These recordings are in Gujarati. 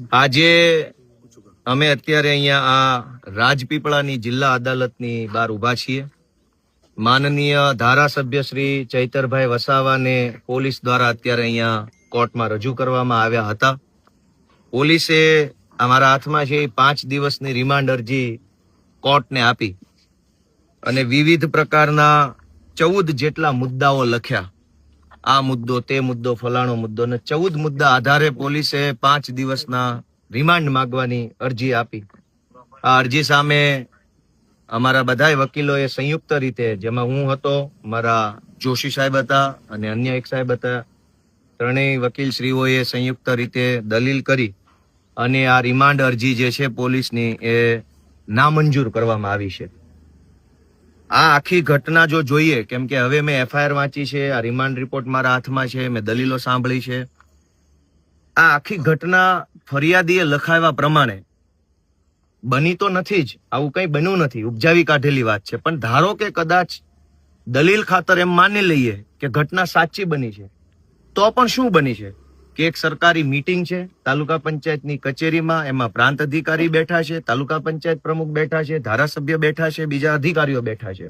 આજે અમે અત્યારે અહીંયા આ રાજપીપળાની જિલ્લા અદાલતની બહાર ઉભા છીએ. માનનીય ધારાસભ્ય શ્રી ચૈતરભાઈ વસાવાને પોલીસ દ્વારા અત્યારે અહીંયા કોર્ટમાં રજૂ કરવામાં આવ્યા હતા. પોલીસે અમારા હાથમાં છે 5 દિવસની રિમાન્ડ અરજી કોર્ટને આપી અને વિવિધ પ્રકારના 14 જેટલા મુદ્દાઓ લખ્યા. આ મુદ્દો, તે મુદ્દો, ફલાણો મુદ્દો, ને 14 મુદ્દા આધારે પોલીસે 5 દિવસના રિમાન્ડ માંગવાની અરજી આપી. આ અરજી સામે અમારા બધા વકીલોએ સંયુક્ત રીતે, જેમાં હું હતો, મારા જોશી સાહેબ હતા અને અન્ય એક સાહેબ હતા, ત્રણેય વકીલશ્રીઓએ સંયુક્ત રીતે દલીલ કરી અને આ રિમાન્ડ અરજી જે છે પોલીસની એ નામંજૂર કરવામાં આવી છે. આ આખી ઘટના જો જોઈએ, કેમ કે હવે મેં એફઆઈઆર વાંચી છે, આ રિમાન્ડ રિપોર્ટ મારા હાથમાં છે, મેં દલીલો સાંભળી છે. આ આખી ઘટના ફરિયાદીએ લખાવ્યા પ્રમાણે બની તો નથી જ, આવું કંઈ બન્યું નથી, ઉપજાવી કાઢેલી વાત છે. પણ ધારો કે કદાચ દલીલ ખાતર એમ માની લઈએ કે ઘટના સાચી બની છે, તો પણ શું બની છે કે એક સરકારી મીટિંગ છે તાલુકા પંચાયતની કચેરીમાં, એમાં પ્રાંત અધિકારી બેઠા છે, તાલુકા પંચાયત પ્રમુખ બેઠા છે, ધારાસભ્ય બેઠા છે, બીજા અધિકારીઓ બેઠા છે.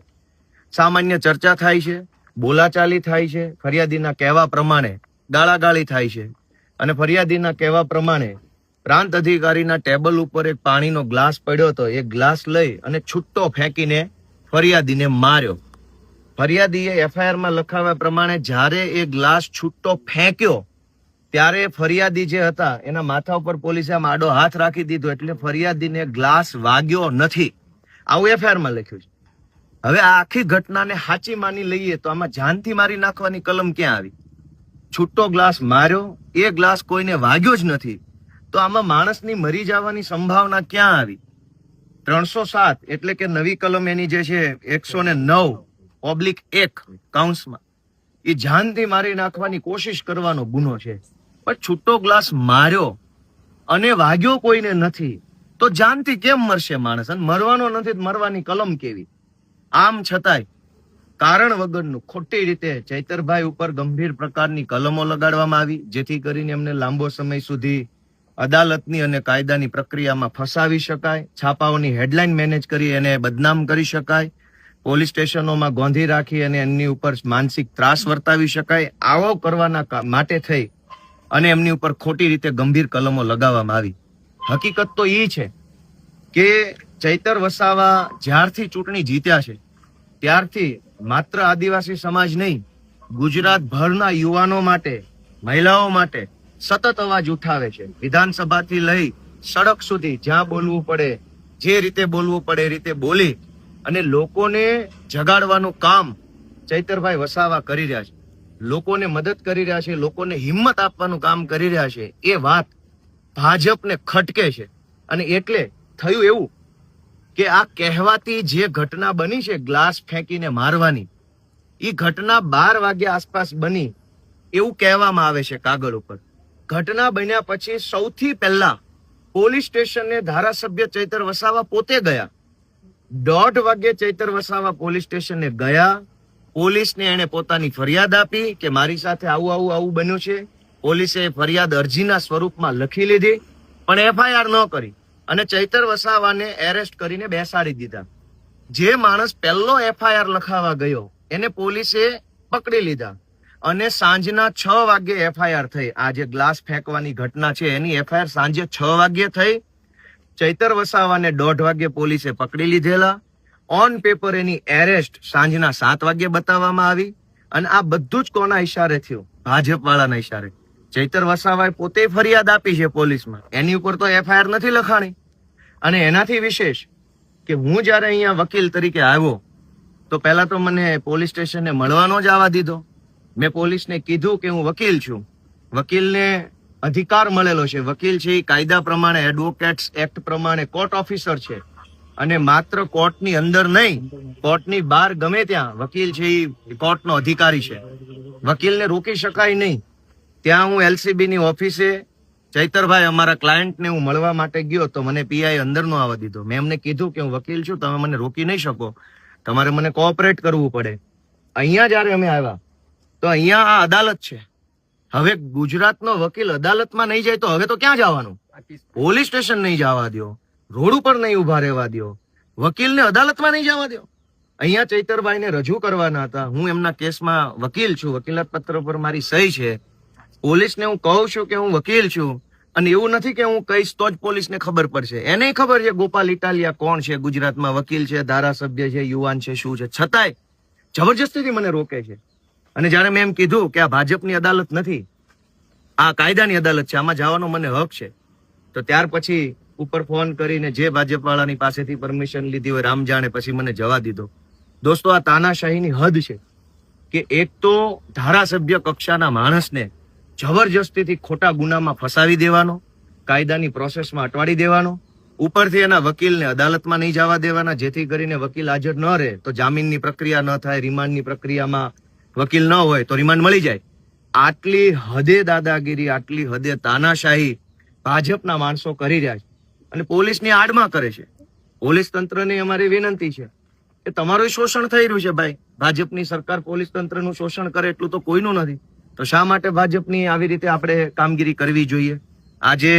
સામાન્ય ચર્ચા થાય છે, બોલાચાલી થાય છે, ફરિયાદીના કહેવા પ્રમાણે ગાળાગાળી થાય છે અને ફરિયાદીના કહેવા પ્રમાણે પ્રાંત અધિકારીના ટેબલ ઉપર એક પાણીનો ગ્લાસ પડ્યો હતો, એ ગ્લાસ લઈ અને છૂટ્ટો ફેંકીને ફરિયાદીને માર્યો. ફરિયાદીએ એફઆઈઆરમાં લખાવ્યા પ્રમાણે જ્યારે એ ગ્લાસ છૂટ્ટો ફેંક્યો ત્યારે ફરિયાદી જે હતા એના માથા ઉપર પોલીસે આમ આડો હાથ રાખી દીધો, એટલે ફરિયાદીને ગ્લાસ વાગ્યો નથી, આવું એફઆઈઆરમાં લખ્યું છે. હવે આ આખી ઘટનાને સાચી માની લઈએ તો આમાં જાનથી મારી નાખવાની કલમ ક્યાં આવી? છૂટો ગ્લાસ માર્યો, એ ગ્લાસ કોઈને વાગ્યો જ નથી, તો આમાં માણસની મરી જવાની સંભાવના ક્યાં આવી? 307 એટલે કે નવી કલમ એની જે છે 109/1 કાઉન્સમાં, એ જાનથી મારી નાખવાની કોશિશ કરવાનો ગુનો છે. પણ છૂટો ગ્લાસ માર્યો અને વાગ્યો કોઈને નથી, તો જાનથી કેમ મરશે માણસ? અને મરવાનો નથી, મરવાની કલમ કેવી? આમ છતાંય કારણ વગરનું ખોટી રીતે ચૈતરભાઈ ઉપર ગંભીર પ્રકારની કલમો લગાડવામાં આવી, જેથી કરીને એમને લાંબો સમય સુધી અદાલતની અને કાયદાની પ્રક્રિયામાં ફસાવી શકાય, છાપાઓની હેડલાઇન મેનેજ કરી એને બદનામ કરી શકાય, પોલીસ સ્ટેશનોમાં ગોંધી રાખી અને એમની ઉપર માનસિક ત્રાસ વર્તાવી શકાય. આવો કરવાના માટે થઈ અને એમની ઉપર ખોટી રીતે ગંભીર કલમો લગાવવામાં આવી. હકીકત તો એ છે કે ચૈતર વસાવા જ્યારથી ચૂંટણી જીત્યા છે ત્યારથી માત્ર આદિવાસી સમાજ નહીં, ગુજરાતભરના યુવાનો માટે, મહિલાઓ માટે સતત અવાજ ઉઠાવે છે. વિધાનસભાથી લઈ સડક સુધી જ્યાં બોલવું પડે, જે રીતે બોલવું પડે એ રીતે બોલી અને લોકોને જગાડવાનું કામ ચૈતરભાઈ વસાવા કરી રહ્યા છે, લોકોને મદદ કરી રહ્યા છે, લોકોને હિંમત આપવાનું કામ કરી રહ્યા છે. એ વાત ભાજપને ખટકે છે અને એટલે થયું એવું કે આ કહેવાતી જે ઘટના બની છે ગ્લાસ ફેંકીને મારવાની, એ ઘટના 12 વાગ્યા આસપાસ બની એવું કહેવામાં આવે છે કાગળ ઉપર. ઘટના બન્યા પછી સૌથી પહેલા પોલીસ સ્ટેશને ધારાસભ્ય ચૈતર વસાવા પોતે ગયા. 1:30 વાગે ચૈતર વસાવા પોલીસ સ્ટેશને ગયા. પોલીસને એને પોતાની ફરિયાદ આપી કે મારી સાથે આવું બન્યું છે. પોલીસે ફરિયાદ અરજીના સ્વરૂપમાં લખી લીધી, પણ એફઆઈઆર ન કરી અને ચૈતર વસાવાને એરેસ્ટ કરીને બેસાડી દીધા. જે માણસ પહેલો એફઆઈઆર લખાવા ગયો એને પોલીસે પકડી લીધા અને સાંજના 6 વાગ્યે એફઆઈઆર થઈ. આ જે ગ્લાસ ફેંકવાની ઘટના છે એની એફઆઈઆર સાંજે 6 વાગ્યે થઈ. ચૈતર વસાવાને 1:30 વાગ્યે પોલીસે પકડી લીધેલા. ઓન પેપર એની એરેસ્ટ સાંજના 7 વાગ્યે બતાવવામાં આવી. અને આ બધું જ કોના ઈશારે થયું? ભાજપ વાળાના ઈશારે. ચૈતર વસાવાએ પોતે ફરિયાદ આપી છે પોલીસમાં, એની ઉપર તો એફઆઈઆર નથી લખાણી. અને એનાથી વિશેષ કે હું જયારે અહીંયા વકીલ તરીકે આવ્યો તો પહેલા તો મને પોલીસ સ્ટેશને મળવાનો જ આવવા દીધો. મેં પોલીસને કીધું કે હું વકીલ છું, વકીલને અધિકાર મળેલો છે, વકીલ છે એ કાયદા પ્રમાણે, એડવોકેટ્સ એક્ટ પ્રમાણે કોર્ટ ઓફિસર છે અને માત્ર કોર્ટની અંદર નહીં, કોર્ટની બહાર ગમે ત્યાં વકીલ છે એ કોર્ટનો અધિકારી છે. વકીલને રોકી શકાય નહીં. ત્યાં હું એલસીબીની ઓફિસે ચૈતરભાઈ અમારા ક્લાયન્ટને હું મળવા માટે ગયો તો મને પીઆઈ અંદર નો આવવા દીધો. મેં એમને કીધું કે હું વકીલ છું, તમે મને રોકી નહીં શકો, તમારે મને કોઓપરેટ કરવું પડે. અહીંયા જયારે અમે આવ્યા તો અહીંયા આ અદાલત છે, હવે ગુજરાતનો વકીલ અદાલતમાં નહીં જાય તો હવે તો ક્યાં જવાનું? પોલીસ સ્ટેશન નહીં જવા દો, રોડ ઉપર નહીં ઉભા રહેવા દો, વકીલને અદાલતમાં નહીં જવા દો. અહીંયા ચૈતરભાઈને રજૂ કરવાના હતા. હું એમના કેસમાં વકીલ છું, વકીલાત પત્ર પર મારી સહી છે. પોલીસને હું કહું છું કે હું વકીલ છું, અને એવું નથી કે હું કહીશ તો જ પોલીસને ખબર પડશે. એને ખબર છે ગોપાલ ઇટાલિયા કોણ છે, ગુજરાતમાં વકીલ છે, ધારાસભ્ય છે, યુવાન છે, શું છે, છતાંય જબરજસ્તીથી મને રોકે છે. અને જયારે મેં એમ કીધું કે આ ભાજપની અદાલત નથી, આ કાયદાની અદાલત છે, આમાં જવાનો મને હક છે, તો ત્યાર પછી ઉપર ફોન કરીને જે ભાજપ વાળાની પાસેથી પરમિશન લીધી હોય રામ જાણે, પછી મને જવા દીધો. દોસ્તો, આ તાનાશાહીની હદ છે કે એક તો ધારાસભ્ય કક્ષાના માણસને જબરજસ્તીથી ખોટા ગુનામાં ફસાવી દેવાનો, કાયદાની પ્રોસેસમાં અટવાડી દેવાનો, ઉપરથી એના વકીલને અદાલતમાં નહીં જવા દેવાના, જેથી કરીને વકીલ હાજર ન રહે તો જામીનની પ્રક્રિયા ન થાય, રિમાન્ડની પ્રક્રિયામાં વકીલ ન હોય તો રિમાન્ડ મળી જાય. આટલી હદે દાદાગીરી, આટલી હદે તાનાશાહી ભાજપના માણસો કરી રહ્યા છે અને પોલીસની આડમાં કરે છે. પોલીસ તંત્રની અમારી વિનંતી છે કે તમારું શોષણ થઈ રહ્યું છે ભાઈ. ભાજપની સરકાર પોલીસ તંત્રનું શોષણ કરે એટલું તો કોઈનું નથી, તો શા માટે ભાજપની આવી રીતે આપણે કામગીરી કરવી જોઈએ? આજે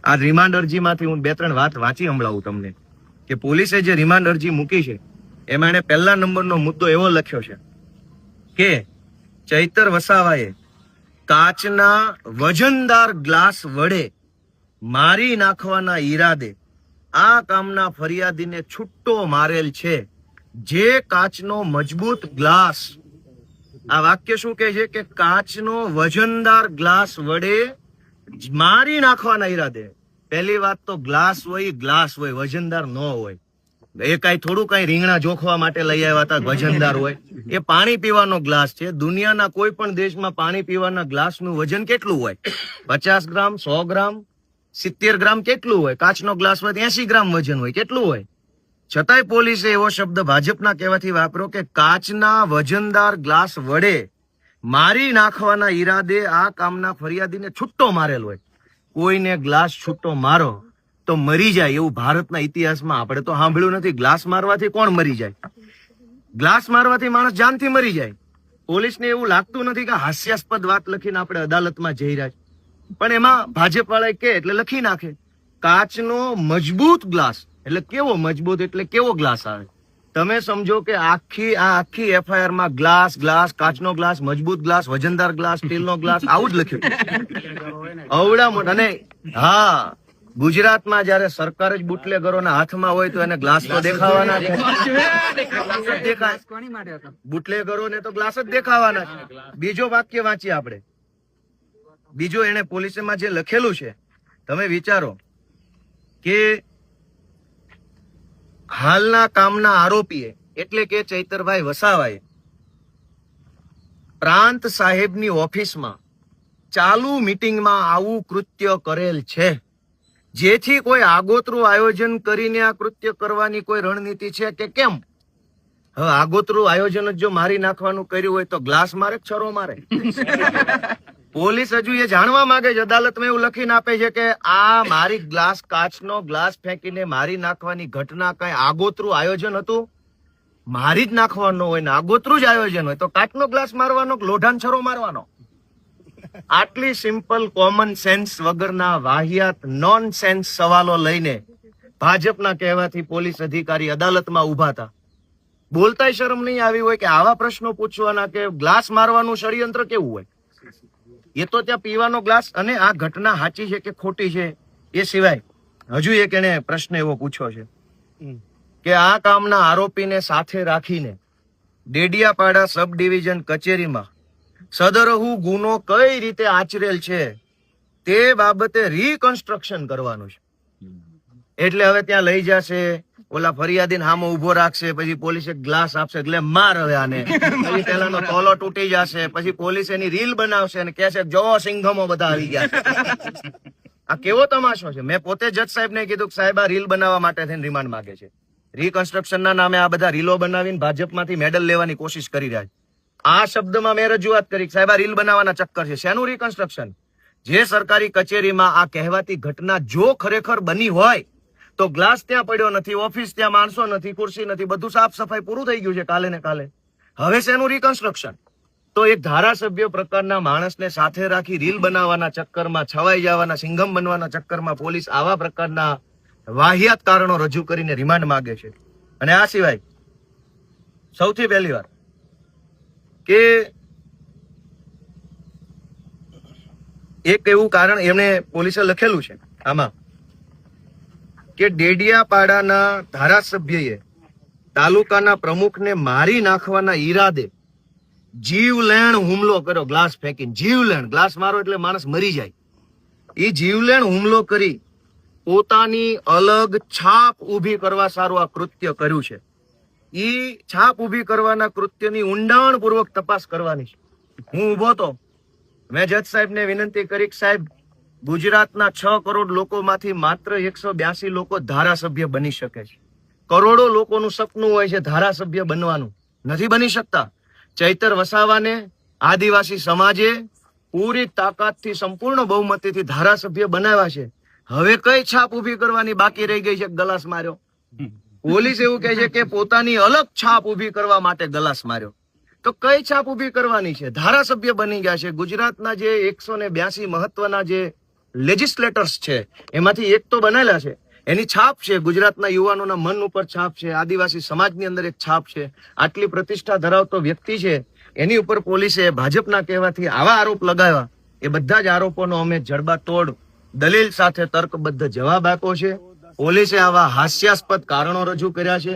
આ રિમાન્ડ અરજીમાંથી હું 2-3 વાત વાંચી સંભળાવું તમને કે પોલીસે જે રિમાન્ડ અરજી મૂકી છે એમાં એને પહેલા નંબરનો મુદ્દો એવો લખ્યો છે કે ચૈતર વસાવાએ કાચના વજનદાર ગ્લાસ વડે મારી નાખવાના ઈરાદે આ કામના ફરિયાદીને છૂટ્ટો મારેલ છે. જે કાચનો મજબૂત ગ્લાસ, આ વાક્ય શું કહે છે કે કાચનો વજનદાર ગ્લાસ વડે મારી નાખવાના ઈરાદે. પહેલી વાત તો ગ્લાસ હોય, ગ્લાસ હોય, વજનદાર ન હોય. એ કઈ થોડું કઈ રીંગણા જોખવા માટે લઈ આવ્યા હતા વજનદાર હોય? એ પાણી પીવાનો ગ્લાસ છે. દુનિયાના કોઈ પણ દેશમાં પાણી પીવાના ગ્લાસનું વજન કેટલું હોય? 50 ગ્રામ, 100 ગ્રામ, 70 ગ્રામ કેટલું હોય? કાચનો ગ્લાસ હોય 80 ગ્રામ વજન હોય, કેટલું હોય? છતાંય પોલીસે એવો શબ્દ ભાજપના કહેવાથી વાપરો કે કાચના વજનદાર ગ્લાસ વડે મારી નાખવાના ઈરાદે આ કામના ફરિયાદીને છૂટ્ટો મારેલ હોય. કોઈને ગ્લાસ છૂટ્ટો મારો તો મરી જાય એવું ભારતના ઇતિહાસમાં આપણે તો સાંભળ્યું નથી. ગ્લાસ મારવાથી કોણ મરી જાય? ગ્લાસ મારવાથી માણસ જાનથી મરી જાય. પોલીસને એવું લાગતું નથી કે હાસ્યાસ્પદ વાત લખીને આપણે અદાલતમાં જઈ રહ્યા છે, પણ એમાં ભાજપ વાળા કે એટલે લખી નાખે કાચનો મજબૂત ગ્લાસ. એટલે કેવો મજબૂત, એટલે કેવો ગ્લાસ આવે? તમે સમજો કે આખી એફઆઈઆર માં ગ્લાસ, ગ્લાસ, કાચનો ગ્લાસ, મજબૂત ગ્લાસ, વજનદાર ગ્લાસ, સ્ટીલનો ગ્લાસ, આવું જ લખ્યું. અવડા મોટા. અને હા, ગુજરાતમાં જયારે સરકાર જ બુટલેગરોના હાથમાં હોય તો એને ગ્લાસ તો દેખાવાના દેખાય. બુટલેગરોને તો ગ્લાસ જ દેખાવાના. બીજો વાક્ય વાંચીએ આપણે. બીજો એને પોલીસમાં જે લખેલું છે તમે વિચારો કે હાલના કામના આરોપીએ એટલે કે ચૈતરભાઈ વસાવાએ પ્રાંત સાહેબની ઓફિસમાં ચાલુ મીટિંગમાં આવું કૃત્ય કરેલ છે. જેથી કોઈ આગોતરું આયોજન કરીને આ કૃત્ય કરવાની કોઈ રણનીતિ છે કે કેમ? હવે આગોતરું આયોજન જ જો મારી નાખવાનું કર્યું હોય તો ગ્લાસ મારે, છરો મારે? પોલીસ હજુ એ જાણવા માંગે છે, અદાલતમાં એવું લખીને આપે છે કે આ મારી ગ્લાસ, કાચનો ગ્લાસ ફેંકીને મારી નાખવાની ઘટના કઈ આગોતરું આયોજન હતું? મારી જ નાખવાનો હોય ને આગોતરું જ આયોજન હોય તો કાચનો ગ્લાસ મારવાનો, લોઢાન છરો મારવાનો? આટલી સિમ્પલ કોમન સેન્સ વગરના વાહિયાત નોન સેન્સ સવાલો લઈને ભાજપના કહેવાથી પોલીસ અધિકારી અદાલતમાં ઉભા હતા. બોલતાય શરમ નહીં આવી હોય કે આવા પ્રશ્નો પૂછવાના કે ગ્લાસ મારવાનું ષડયંત્ર કેવું હોય? એ તો ત્યાં પીવાનો ગ્લાસ. અને આ ઘટના સાચી છે કે ખોટી છે એ સિવાય હજુ એક એને પ્રશ્ન એવો પૂછ્યો છે કે આ કામના આરોપીને સાથે રાખીને ડેડિયાપાડા સબ ડિવિઝન કચેરીમાં સદરહુ ગુનો કઈ રીતે આચરેલ છે તે બાબતે રીકન્સ્ટ્રક્શન કરવાનું છે. એટલે હવે ત્યાં લઈ જશે, ઓલા ફરિયાદીને સામે ઉભો રાખશે, પછી પોલીસ એક ગ્લાસ આપશે, એટલે માર હવે આને, પછી પેલાનો તોલો તૂટી જશે, પછી પોલીસ એની રીલ બનાવશે અને કહેશે જો સિંઘમો બધા આવી ગયા. આ કેવો તમાશો છે? મેં પોતે જજ સાહેબને કીધું કે સાહેબ આ રીલ બનાવવા માટે થઈને રિમાન્ડ માંગે છે. રીકન્સ્ટ્રક્શનના નામે આ બધા રીલો બનાવીને ભાજપમાંથી મેડલ લેવાની કોશિશ કરી રહ્યા છે. આ શબ્દમાં મેં રજૂઆત કરી સાહેબ આ રીલ બનાવવાના ચક્કર છે. શેનું રીકન્સ્ટ્રક્શન? જે સરકારી કચેરીમાં આ કહેવાતી ઘટના જો ખરેખર બની હોય તો ગ્લાસ ત્યાં પડ્યો નથી, ઓફિસ ત્યાં માણસો નથી, ખુરશી નથી, બધું સાફ સફાઈ પૂરું થઈ ગયું છે કાલે ને કાલે. હવે શેનું રીકન્સ્ટ્રક્શન? તો એક ધારાસભ્ય પ્રકારના માણસને સાથે રાખી રીલ બનાવવાના ચક્કરમાં, છવાઈ જવાના સિંઘમ બનવાના ચક્કરમાં પોલીસ આવા પ્રકારના વાહિયાત કારણો રજૂ કરીને રિમાન્ડ માંગે છે. અને આ સિવાય સૌથી પહેલી વાર કે એક એવું કારણ એમણે પોલીસે લખેલું છે આમાં કે ડેડિયાપાડાના ધારાસભ્યએ તાલુકાના પ્રમુખને મારી નાખવાના ઈરાદે જીવલેણ હુમલો કર્યો, ગ્લાસ ફેંકીને. જીવલેણ, ગ્લાસ મારો એટલે માણસ મરી જાય. એ જીવલેણ હુમલો કરી પોતાની અલગ છાપ ઊભી કરવા સારું આ કૃત્ય કર્યું છે. એ છાપ ઊભી કરવાના કૃત્યની ઊંડાણપૂર્વક તપાસ કરવાની છે. હું ઊભો તો મેં જજ સાહેબને વિનંતી કરી, સાહેબ ગુજરાતના 6 કરોડ લોકોમાંથી માત્ર 182 લોકો ધારાસભ્ય બની શકે છે. કરોડો લોકોનું સપનું હોય છે ધારાસભ્ય બનવાનું, નથી બની શકતા. ચૈતર વસાવાને આદિવાસી સમાજે પૂરી તાકાતથી સંપૂર્ણ બહુમતીથી ધારાસભ્ય બનાવ્યા છે. હવે કઈ છાપ ઊભી કરવાની બાકી રહી ગઈ છે? ગલાસ માર્યો. પોલીસ એવું કહે છે કે પોતાની અલગ છાપ ઊભી કરવા માટે ગલાસ માર્યો. તો કઈ છાપ ઊભી કરવાની છે? ધારાસભ્ય બની ગયા છે. ગુજરાતના જે 182 મહત્વના જે લેજિસ્લેટર્સ છે એમાંથી એક તો બનેલા છે, એની છાપ છે. ગુજરાતના યુવાનોના મન ઉપર છાપ છે, આદિવાસી સમાજની અંદર એક છાપ છે. આટલી પ્રતિષ્ઠા ધરાવતો વ્યક્તિ છે, એની ઉપર પોલીસે ભાજપના કહેવાથી આવા આરોપ લગાવ્યા. એ બધા જ આરોપોનો અમે જડબાતોડ દલીલ સાથે તર્કબદ્ધ જવાબ આપ્યો છે. પોલીસે આવા હાસ્યાસ્પદ કારણો રજૂ કર્યા છે,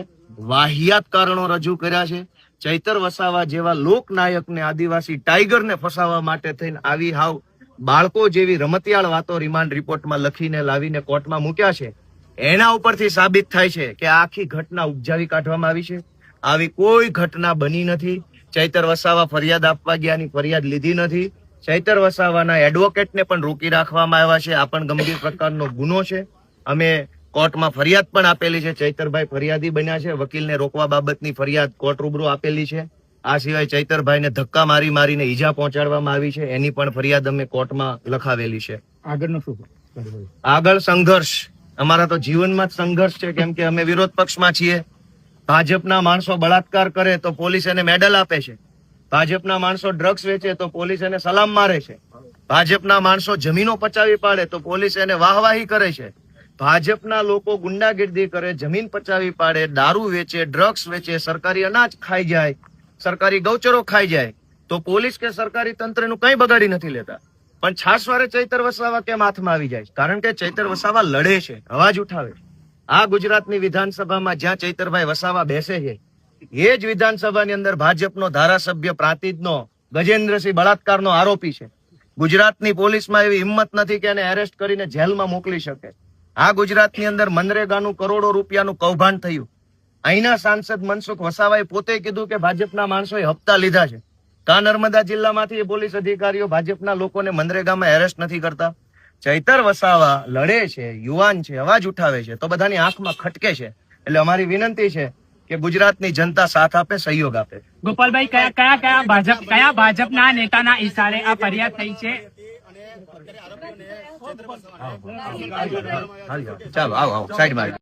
વાહિયાત કારણો રજૂ કર્યા છે. ચૈતર વસાવા જેવા લોકનાયકને, આદિવાસી ટાઈગરને ફસાવવા માટે થઈને આવી હાવ બાળકો જેવી રમતિયાળ વાતો રિમાન્ડ રિપોર્ટમાં લખીને લાવીને કોર્ટમાં મૂક્યા છે. એના ઉપરથી સાબિત થાય છે કે આખી ઘટના ઉપજાવી કાઢવામાં આવી છે. આવી કોઈ ઘટના બની નથી. ચૈતર વસાવા ફરિયાદ આપવા ગયાની ફરિયાદ લીધી નથી. ચૈતર વસાવાના એડવોકેટને પણ રોકી રાખવામાં આવ્યા છે. આ પણ ગંભીર પ્રકારનો ગુનો છે. અમે કોર્ટમાં ફરિયાદ પણ આપેલી છે. ચૈતરભાઈ ફરિયાદી બન્યા છે. વકીલને રોકવા બાબતની ફરિયાદ કોર્ટ રૂબરૂ આપેલી છે. આ સિવાય ચૈતરભાઈને ધક્કા મારીને ઈજા પહોંચાડવામાં આવી છે, એની પણ ફરિયાદ અમે કોર્ટમાં લખાવેલી છે. આગળનો શું? આગળ સંઘર્ષ, અમારા તો જીવનમાં જ સંઘર્ષ છે, કેમ કે અમે વિરોધ પક્ષમાં છીએ. ભાજપના માણસો બળાત્કાર કરે તો પોલીસ એને મેડલ આપે છે. ભાજપના માણસો ડ્રગ્સ વેચે તો પોલીસ એને સલામ મારે છે. ભાજપના માણસો જમીનો પચાવી પાડે તો પોલીસ એને વાહવાહી કરે છે. ભાજપના લોકો ગુંડાગીર્દી કરે, જમીન પચાવી પાડે, દારૂ વેચે, ડ્રગ્સ વેચે, સરકારી અનાજ ખાઈ જાય, સરકારી ગૌચરો ખાઈ જાય તો પોલીસ કે સરકારી તંત્રનું કંઈ બગાડી નથી લેતા. પણ છાસવારે ચૈતર વસાવા કેમ હાથમાં આવી જાય? કારણ કે ચૈતર વસાવા લડે છે, અવાજ ઉઠાવે છે. આ ગુજરાતની વિધાનસભામાં જ્યાં ચૈતરભાઈ વસાવા બેસે છે, એ જ વિધાનસભાની અંદર ભાજપનો ધારાસભ્ય પ્રાંતિજનો ગજેન્દ્રસિંહ બળાત્કારનો આરોપી છે. ગુજરાતની પોલીસમાં એવી હિંમત નથી કે એને એરેસ્ટ કરીને જેલમાં મોકલી શકે. આ ગુજરાતની અંદર મનરેગાનું કરોડો રૂપિયાનું કૌભાંડ થયું. અહીંના સાંસદ મનસુખ વસાવાએ પોતે કીધું કે ભાજપના માણસોએ હપ્તા લીધા છે. કા નર્મદા જિલ્લામાંથી પોલીસ અધિકારીઓ ભાજપના લોકોને મનરેગામાં એરેસ્ટ નથી કરતા? ચૈતર વસાવા લડે છે, યુવાન છે, અવાજ ઉઠાવે છે તો બધાની આંખમાં ખટકે છે. એટલે અમારી વિનંતી છે કે ગુજરાતની જનતા સાથ આપે, સહયોગ આપે. ગોપાલભાઈ, કયા ભાજપના નેતાના ઈશારે આ ફરિયાદ થઈ છે? ચાલો આવો સાઈડમાં.